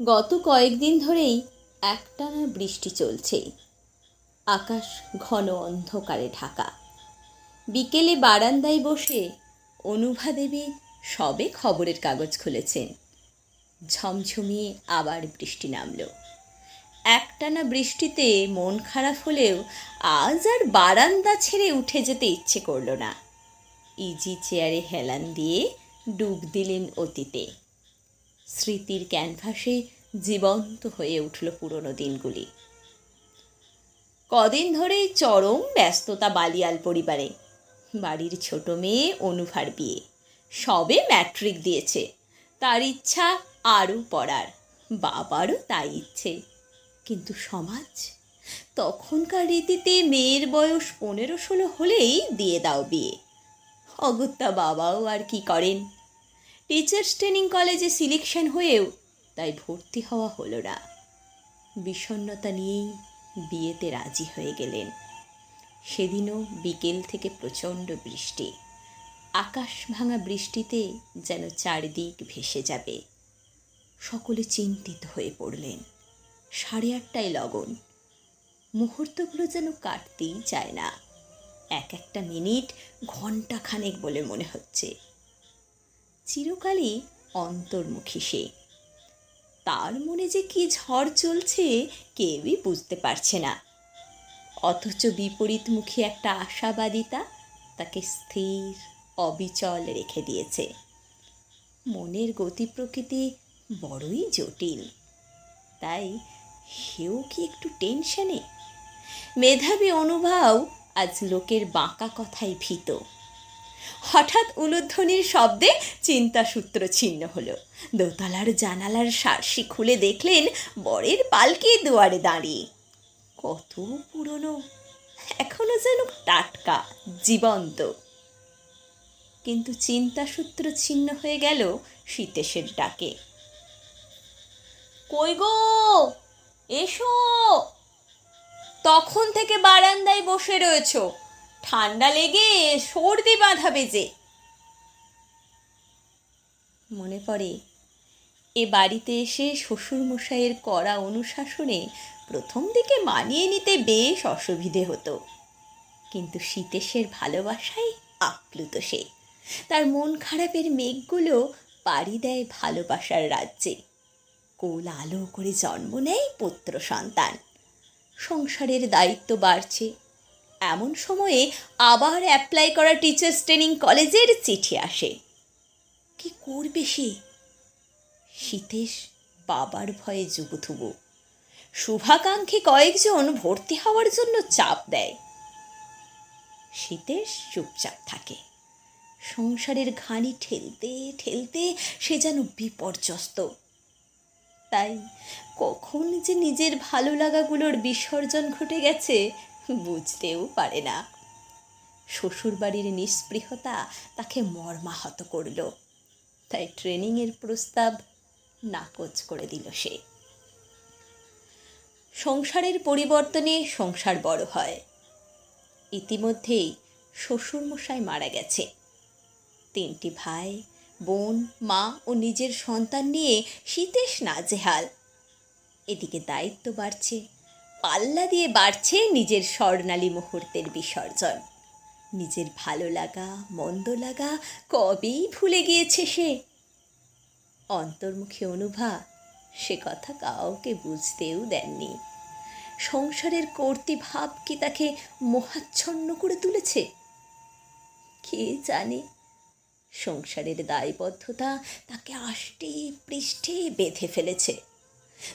গত কয়েকদিন ধরেই একটানা বৃষ্টি চলছে। আকাশ ঘন অন্ধকারে ঢাকা। বিকেলে বারান্দায় বসে অনুভা দেবী সবে খবরের কাগজ খুলেছেন। ঝমঝমিয়ে আবার বৃষ্টি নামল। একটানা বৃষ্টিতে মন খারাপ হলেও আজ আর বারান্দা ছেড়ে উঠে যেতে ইচ্ছে করল না। ইজি চেয়ারে হেলান দিয়ে ডুব দিলেন অতীতে। স্মৃতির ক্যানভাসে জীবন্ত হয়ে উঠল পুরনো দিনগুলি। কদিন ধরেই চরম ব্যস্ততা বালিয়াল পরিবারে। বাড়ির ছোট মেয়ে অনুভার বিয়ে, সবে ম্যাট্রিক দিয়েছে। তার ইচ্ছা আরও পড়ার, বাবারও তাই ইচ্ছে। কিন্তু সমাজ, তখনকার রীতিতে মেয়ের বয়স 15-16 হলেই দিয়ে দাও বিয়ে। অগত্যা বাবাও আর কি করেন। টিচার্স ট্রেনিং কলেজে সিলেকশন হয়েও তাই ভর্তি হওয়া হলো না। বিষণ্ণতা নিয়েই বিয়েতে রাজি হয়ে গেলেন। সেদিনও বিকেল থেকে প্রচণ্ড বৃষ্টি। আকাশ ভাঙা বৃষ্টিতে যেন চারিদিক ভেসে যাবে। সকলে চিন্তিত হয়ে পড়লেন। 8:30টায় লগন। মুহূর্তগুলো যেন কাটতেই চায় না। এক একটা মিনিট ঘণ্টাখানেক বলে মনে হচ্ছে। চিরকালই অন্তর্মুখী সে। তার মনে যে কি ঝড় চলছে কেউই বুঝতে পারছে না। অথচ বিপরীতমুখী একটা আশাবাদিতা তাকে স্থির অবিচল রেখে দিয়েছে। মনের গতি প্রকৃতি বড়ই জটিল। তাই সেও কি একটু টেনশনে? মেধাবী অনুভব আজ লোকের বাঁকা কথায় ভীত। হঠাৎ উলুধ্বনির শব্দে চিন্তাসূত্র ছিন্ন হলো। দোতলার জানালার শার্সি খুলে দেখলেন বরের পালকি দুয়ারে দাঁড়িয়ে। কত পুরনো, এখনো যেন টাটকা, জীবন্ত। কিন্তু চিন্তাসূত্র ছিন্ন হয়ে গেল সীতেশের ডাকে। কই গো, এসো। তখন থেকে বারান্দায় বসে রয়েছ, ঠান্ডা লেগে সর্দি বাঁধাবে যে। মনে পড়ে এ বাড়িতে এসে শ্বশুরমশাইয়ের কড়া অনুশাসনে প্রথম দিকে মানিয়ে নিতে বেশ অসুবিধে হতো। কিন্তু সীতেশের ভালোবাসায় আপ্লুত সে। তার মন খারাপের মেঘগুলো পাড়ি দেয় ভালোবাসার রাজ্যে। কোল আলো করে জন্ম নেয় পুত্র সন্তান। সংসারের দায়িত্ব বাড়ছে। এমন সময়ে আবার অ্যাপ্লাই করা টিচার্স ট্রেনিং কলেজের চিঠি আসে। কি করবে সে? সীতেশ বাবার ভয়ে জুবুথুবু। শুভাকাঙ্ক্ষী কয়েকজন ভর্তি হওয়ার জন্য চাপ দেয়। সীতেশ চুপচাপ থাকে। সংসারের ঘানি ঠেলতে ঠেলতে সে যেন বিপর্যস্ত। তাই কখন যে নিজের ভালো লাগাগুলোর বিসর্জন ঘটে গেছে বুঝতেও পারে না। শ্বশুরবাড়ির নিস্পৃহতা তাকে মর্মাহত করল। তাই ট্রেনিংয়ের প্রস্তাব নাকচ করে দিল সে। সংসারের পরিবর্তনে সংসার বড় হয়। ইতিমধ্যেই শ্বশুরমশাই মারা গেছে। 3টি ভাই, বোন, মা ও নিজের সন্তান নিয়ে সীতেশ নাজেহাল। এদিকে দায়িত্ব বাড়ছে, পাল্লা দিয়ে বাড়ছে নিজের স্বর্ণালী মুহূর্তের বিসর্জন। নিজের ভালো লাগা মন্দ লাগা কবেই ভুলে গিয়েছে সে। অন্তর্মুখী অনুভা সে কথা কাউকে বুঝতেও দেননি। সংসারের কর্তৃভাব কি তাকে মোহাচ্ছন্ন করে তুলেছে? কে জানে। সংসারের দায়বদ্ধতা তাকে আষ্টে পৃষ্ঠে বেঁধে ফেলেছে।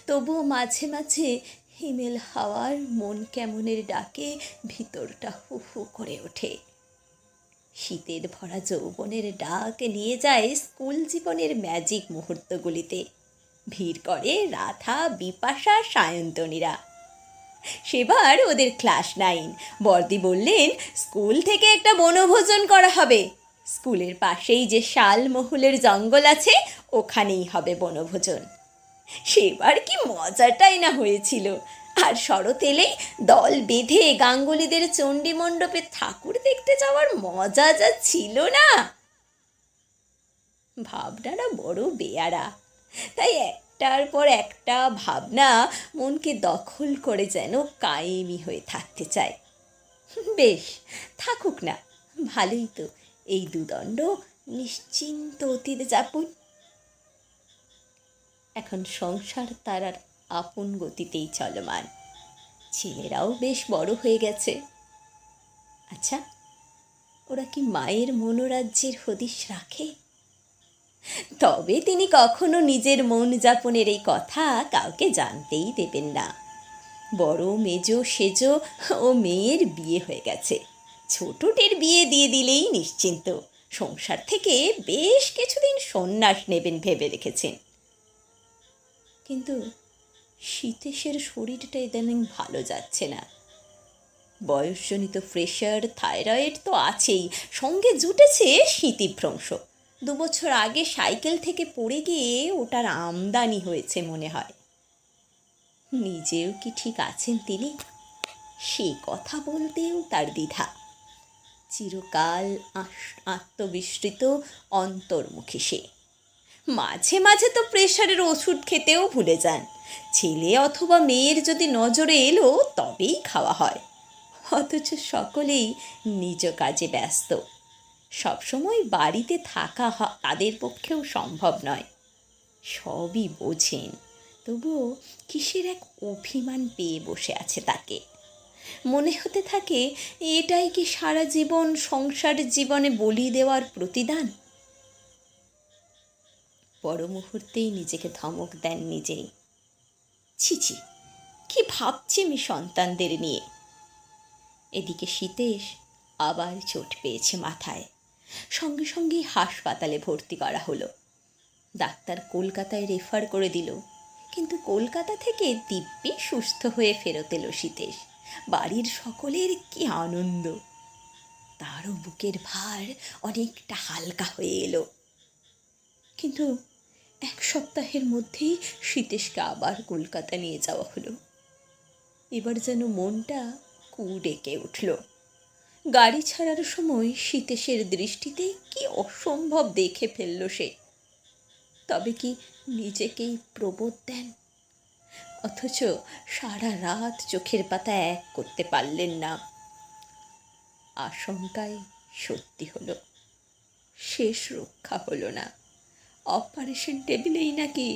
তবুও মাঝে মাঝে হিমেল হাওয়ার মন কেমনের ডাকে ভিতরটা হু হু করে ওঠে। শীতের ভরা যৌবনের ডাক নিয়ে যায় স্কুল জীবনের ম্যাজিক মুহূর্তগুলিতে। ভিড় করে রাধা, বিপাশা, সায়ন্তনীরা। সেবার ওদের ক্লাস 9। বর্দি বললেন স্কুল থেকে একটা বনভোজন করা হবে। স্কুলের পাশেই যে শালমহুলের জঙ্গল আছে ওখানেই হবে বনভোজন। সেবার কি মজাটাই না হয়েছিল। আর শরৎ এলেই দল বেঁধে গাঙ্গুলিদের চণ্ডী মণ্ডপে ঠাকুর দেখতে যাওয়ার মজা যা ছিল না। ভাবনারা বড় বেয়ারা। তাই একটার পর একটা ভাবনা মনকে দখল করে যেন কায়েমি হয়ে থাকতে চায়। বেশ, থাকুক না, ভালোই তো এই দুদণ্ড নিশ্চিন্ত অতীত যাপন। এখন সংসার তার আর আপন গতিতেই চলমান। ছেলেরাও বেশ বড় হয়ে গেছে। আচ্ছা, ওরা কি মায়ের মনোরাজ্যের হদিশ রাখে? তবে তিনি কখনো নিজের মন যাপনের এই কথা কাউকে জানতেই দেবেন না। বড় মেজ সেজ ও মেয়ের বিয়ে হয়ে গেছে, ছোটটির বিয়ে দিয়ে দিলেই নিশ্চিন্ত সংসার থেকে বেশ কিছুদিন সন্ন্যাস নেবেন ভেবে রেখেছেন। কিন্তু শীতেশের শরীরটা ইদানিং ভালো যাচ্ছে না। বয়সজনিত প্রেশার, থাইরয়েড তো আছেই, সঙ্গে জুটেছে স্মৃতিভ্রংশ। 2 বছর আগে সাইকেল থেকে পড়ে গিয়ে ওটার আমদানি হয়েছে মনে হয়। নিজেও কি ঠিক আছেন তিনি, সে কথা বলতেও তার দ্বিধা। চিরকাল আত্মবিস্মৃত অন্তর্মুখী সে। মাঝে মাঝে তো প্রেশারের ওষুধ খেতেও ভুলে যান। ছেলে অথবা মেয়ের যদি নজরে এলো তবেই খাওয়া হয়। অথচ সকলেই নিজ কাজে ব্যস্ত, সবসময় বাড়িতে থাকা তাদের পক্ষেও সম্ভব নয়। সবই বোঝেন, তবুও কিসের এক অভিমান পেয়ে বসে আছে তাকে। মনে হতে থাকে, এটাই কি সারা জীবন সংসার জীবনে বলি দেওয়ার প্রতিদান? পর মুহূর্তেই নিজেকে ধমক দেন নিজেই। ছিছি, কি ভাবছি আমি সন্তানদের নিয়ে। এদিকে শীতেশ আবার চোট পেয়েছে মাথায়, সঙ্গে সঙ্গেই হাসপাতালে ভর্তি করা হলো। ডাক্তার কলকাতায় রেফার করে দিল, কিন্তু কলকাতা থেকে দিব্যি সুস্থ হয়ে ফেরত এলো শীতেশ। বাড়ির সকলের কি আনন্দ! তারও বুকের ভার অনেকটা হালকা হয়ে এলো। কিন্তু 1 সপ্তাহের মধ্যেই শীতেশকে আবার কলকাতা নিয়ে যাওয়া হলো। এবার যেন মনটা কু ডেকে উঠল। গাড়ি ছাড়ার সময় শীতেশের দৃষ্টিতে কি অসম্ভব দেখে ফেলল সে। তবে কি নিজেকেই প্রবোধ দেন? অথচ সারা রাত চোখের পাতা এক করতে পারলেন না। আশঙ্কায় সত্যি হলো, শেষ রক্ষা হলো না। অপারেশন টেবিলেই নাকি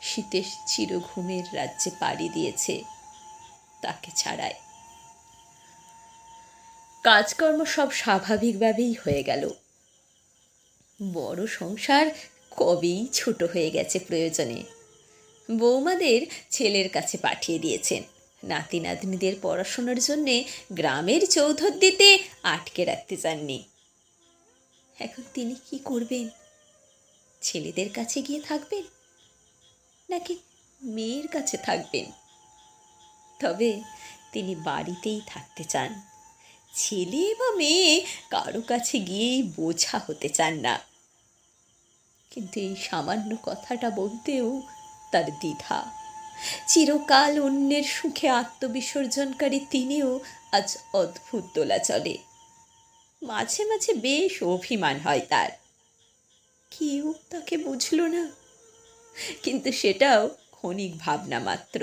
শীতেশ চিরঘুমের রাজ্যে পাড়ি দিয়েছে, তাকে ছাড়াই। কাজকর্ম সব স্বাভাবিকভাবেই হয়ে গেল। বড় সংসার কবেই ছোট হয়ে গেছে প্রয়োজনে। বৌমাদের ছেলের কাছে পাঠিয়ে দিয়েছেন। নাতি নাতনিদের পড়াশোনার জন্যে গ্রামের চৌধুরীতে আটকে রাখতে চাননি। এখন তিনি কি করবেন? ছেলেদের কাছে গিয়ে থাকবেন নাকি মেয়ের কাছে থাকবেন? তবে তিনি বাড়িতেই থাকতে চান। ছেলে বা মেয়ে কারো কাছে গিয়েই বোঝা হতে চান না। কিন্তু এই সামান্য কথাটা বলতেও তার দ্বিধা। চিরকাল অন্যের সুখে আত্মবিসর্জনকারী তিনিও আজ অদ্ভুত দোলাচলে। মাঝে মাঝে বেশ অভিমান হয় তার। কেউ তাকে বুঝল না, কিন্তু সেটাও ক্ষণিক ভাবনা মাত্র।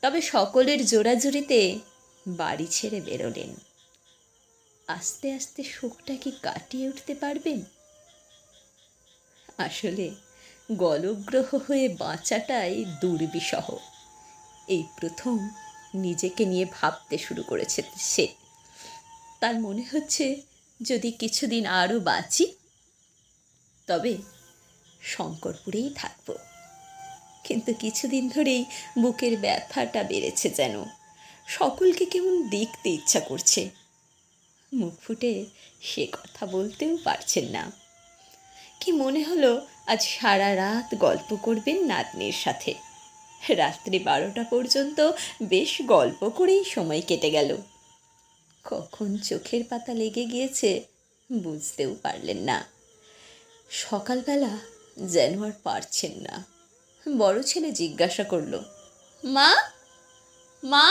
তবে সকলের জোরাজুরিতে বাড়ি ছেড়ে বেরোলেন। আস্তে আস্তে শোকটা কি কাটিয়ে উঠতে পারবেন? আসলে গলগ্রহ হয়ে বাঁচাটাই দুর্বিষহ। এই প্রথম নিজেকে নিয়ে ভাবতে শুরু করেছে সে। তার মনে হচ্ছে, যদি কিছুদিন আরও বাঁচি তবে শঙ্করপুরেই থাকব। কিন্তু কিছুদিন ধরেই বুকের ব্যথাটা বেড়েছে যেন। সকলকে কেমন দেখতে ইচ্ছা করছে। মুখ ফুটে সে কথা বলতেও পারছেন না। কি মনে হলো, আজ সারা রাত গল্প করবেন নাতনির সাথে। রাত্রি 12টা পর্যন্ত বেশ গল্প করেই সময় কেটে গেল। কখন চোখের পাতা লেগে গিয়েছে বুঝতেও পারলেন না। সকালবেলা যেন আর পারছেন না। বড় ছেলে জিজ্ঞাসা করল, মা মা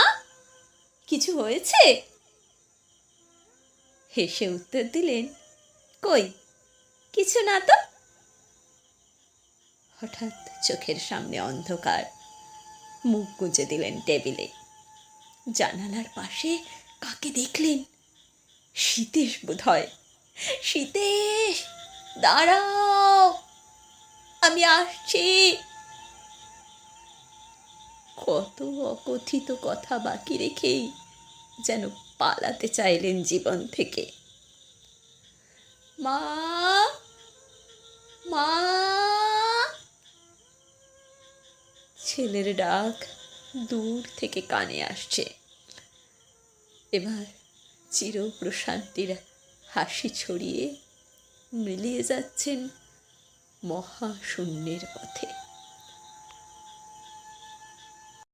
কিছু হয়েছে? হেসে উত্তর দিলেন, কই কিছু না তো। হঠাৎ চোখের সামনে অন্ধকার। মুখ গুঁজে দিলেন টেবিলে। জানালার পাশে কাকে দেখলেন? সীতেশ বোধ হয়। সীতেশ, দাঁড়াও, আমি আসছি। কত অকথিত কথা বাকি রেখেই যেন পালাতে চাইলেন জীবন থেকে। মা, মা। ছেলের ডাক দূর থেকে কানে আসছে। এবার চিরপ্রশান্তির হাসি ছড়িয়ে মিলিয়ে যাচ্ছেন মহাশূন্যের পথে।